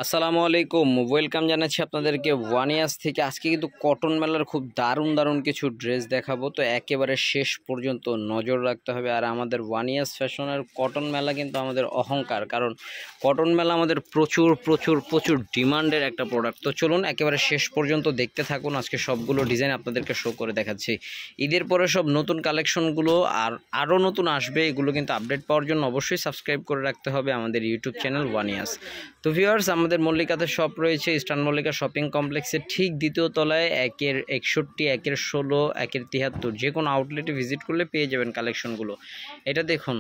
আসসালামু আলাইকুম, ওয়েলকাম জানাচ্ছি আপনাদেরকে ওয়ানিয়াস থেকে। আজকে কিন্তু কটন মেলার খুব দারুণ কিছু ড্রেস দেখাবো, তো একেবারে শেষ পর্যন্ত নজর রাখতে হবে। আর আমাদের ওয়ানিয়াস ফ্যাশনের কটন মেলা কিন্তু আমাদের অহংকার, কারণ কটন মেলা আমাদের প্রচুর ডিমান্ডের একটা প্রোডাক্ট। তো চলুন একেবারে শেষ পর্যন্ত দেখতে থাকুন। আজকে সবগুলো ডিজাইন আপনাদেরকে শো করে দেখাচ্ছি। ঈদের পরে সব নতুন কালেকশনগুলো আর আরও নতুন আসবে, এগুলো কিন্তু আপডেট পাওয়ার জন্য অবশ্যই সাবস্ক্রাইব করে রাখতে হবে আমাদের ইউটিউব চ্যানেল ওয়ানিয়াস। তো ভিউয়ার্স, আমাদের মল্লিকাতে শপ রয়েছে ইস্টার্ন মল্লিকা শপিং কমপ্লেক্সের ঠিক দ্বিতীয় তলায়, 1-61, 1-16, 1-73, যে কোনো আউটলেটে ভিজিট করলে পেয়ে যাবেন কালেকশনগুলো। এটা দেখুন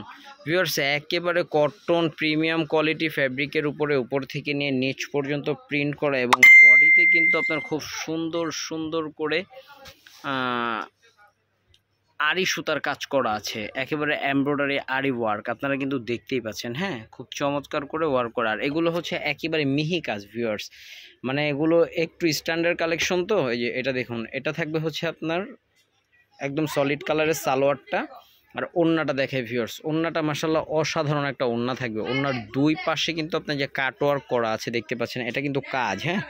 ভিউয়ার্স, একেবারে কটন প্রিমিয়াম কোয়ালিটি ফ্যাব্রিকের উপর থেকে নিয়ে নিচ পর্যন্ত প্রিন্ট করা, এবং বডিতে কিন্তু আপনার খুব সুন্দর করে আরি সুতার কাজ করা আছে, একেবারে এমব্রয়ডারি আরি ওয়ার্ক আপনারা কিন্তু দেখতেই পাচ্ছেন। হ্যাঁ, খুব চমৎকার করে ওয়ার্ক করা। আর এগুলো হচ্ছে একেবারে মিহি কাজ ভিউয়ার্স, মানে এগুলো একটু স্ট্যান্ডার্ড কালেকশন। তো এই যে এটা দেখুন, এটা থাকবে হচ্ছে আপনার একদম সলিড কালারের সালোয়ারটা, আর ওড়নাটা দেখে ভিউয়ার্স, ওড়নাটা মাশাআল্লাহ অসাধারণ একটা ওড়না থাকবে। ওড়নার দুই পাশে কিন্তু আপনার যে কাট ওয়ার্ক করা আছে দেখতে পাচ্ছেন, এটা কিন্তু কাজ, হ্যাঁ,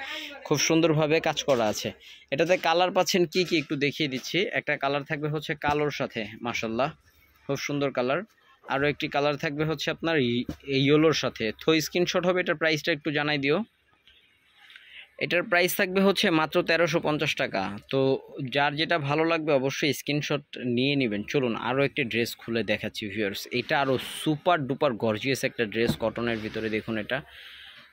খুব সুন্দরভাবে কাজ করা আছে। এটাতে কালার পাচ্ছেন কি একটু দেখিয়ে দিচ্ছি। একটা কালার থাকবে হচ্ছে কালোর সাথে, মাশাআল্লাহ খুব সুন্দর কালার। আরও একটি কালার থাকবে হচ্ছে আপনার ইয়েলোর সাথে। তো স্ক্রিনশট হবে, এটার প্রাইসটা একটু জানাই দিও। এটার প্রাইস থাকবে হচ্ছে মাত্র 1350 টাকা। তো যার যেটা ভালো লাগবে অবশ্যই স্ক্রিনশট নিয়ে নেবেন। চলুন আরও একটি ড্রেস খুলে দেখাচ্ছি ভিউয়ার্স। এটা আরও সুপার ডুপার গর্জিয়াস একটা ড্রেস, কটনের ভিতরে দেখুন। এটা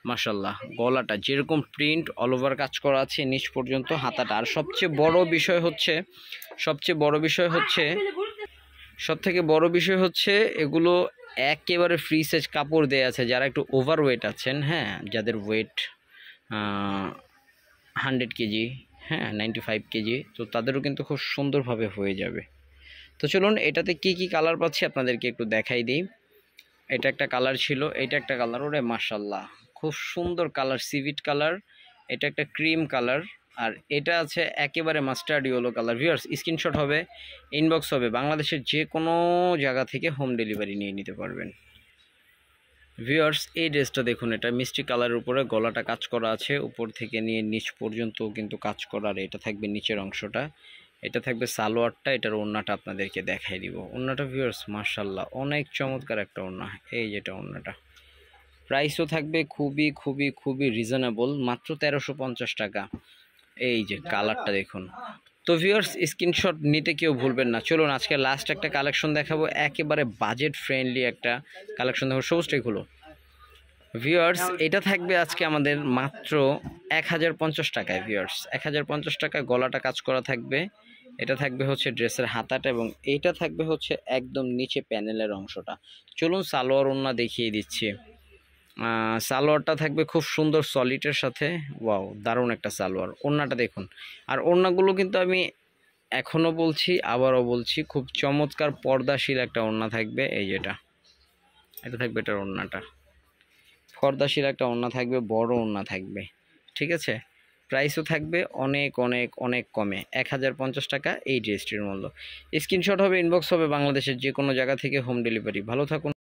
মাশাআল্লাহ, গলাটা যেরকম প্রিন্ট অল ওভার কাজ করা আছে নিচ পর্যন্ত হাতাটা। আর সবথেকে বড় বিষয় হচ্ছে এগুলো একেবারে ফ্রি সাইজ কাপড় দেয়া আছে। যারা একটু ওভার ওয়েট আছেন, হ্যাঁ, যাদের ওয়েট 100 কেজি, হ্যাঁ 95 কেজি, তো তাদেরও কিন্তু খুব সুন্দরভাবে হয়ে যাবে। তো চলুন এটাতে কি কালার পাচ্ছি আপনাদেরকে একটু দেখাই দিই। এটা একটা কালার ছিল, এটা একটা কালার, ওরে মাশাআল্লাহ খুব সুন্দর কালার, সিভিট কালার। এটা একটা ক্রিম কালার, আর এটা আছে একেবারে mustard yellow colour. Viewers, screenshot হবে, ইনবক্স হবে, বাংলাদেশের যে কোনো জায়গা থেকে হোম ডেলিভারি নিয়ে নিতে পারবেন। ভিউয়ার্স, এই ড্রেসটা দেখুন, এটা মিষ্টি কালারের উপরে গলাটা কাজ করা আছে, উপর থেকে নিয়ে নিচ পর্যন্ত কিন্তু কাজ করা। আর এটা থাকবে নিচের অংশটা, এটা থাকবে সালোয়ারটা। এটার ওড়নাটা আপনাদেরকে দেখাই দিব। ওড়নাটা ভিউয়ার্স মাশাআল্লাহ অনেক চমৎকার একটা ওড়না। এই যেটা ওড়নাটা, প্রাইসও থাকবে খুবই রিজনেবল, মাত্র 1350 টাকা। এই যে কালারটা দেখুন। তো ভিউয়ার্স, স্ক্রিনশট নিতে কেউ ভুলবেন না। চলুন আজকে লাস্ট একটা কালেকশন দেখাবো, একেবারে বাজেট ফ্রেন্ডলি একটা কালেকশন দেখাবো। সবুজটাই হলো ভিউয়ার্স, এটা থাকবে আজকে আমাদের মাত্র 1050 টাকায়। ভিউয়ার্স, 1050 টাকায় গলাটা কাজ করা থাকবে। এটা থাকবে হচ্ছে ড্রেসের হাতাটা, এবং এইটা থাকবে হচ্ছে একদম নিচে প্যানেলের অংশটা। চলুন সালোয়ার ওড়না দেখিয়ে দিচ্ছি। সালোয়ারটা থাকবে খুব সুন্দর সলিডের সাথে, ওয়াও দারুণ একটা সালোয়ার। ওড়নাটা দেখুন। আর ওড়নাগুলো কিন্তু আমি এখনও বলছি, আবারও বলছি, খুব চমৎকার পর্দাশীল একটা ওড়না থাকবে। এই যেটা, এটা থাকবে এটার ওড়নাটা, পর্দাশীল একটা ওড়না থাকবে, বড় ওড়না থাকবে, ঠিক আছে। প্রাইসও থাকবে অনেক কমে, 1050 টাকা এই ড্রেসটির মূল্য। স্ক্রিনশট হবে, ইনবক্স হবে, বাংলাদেশের যে কোনো জায়গা থেকে হোম ডেলিভারি। ভালো থাকুন।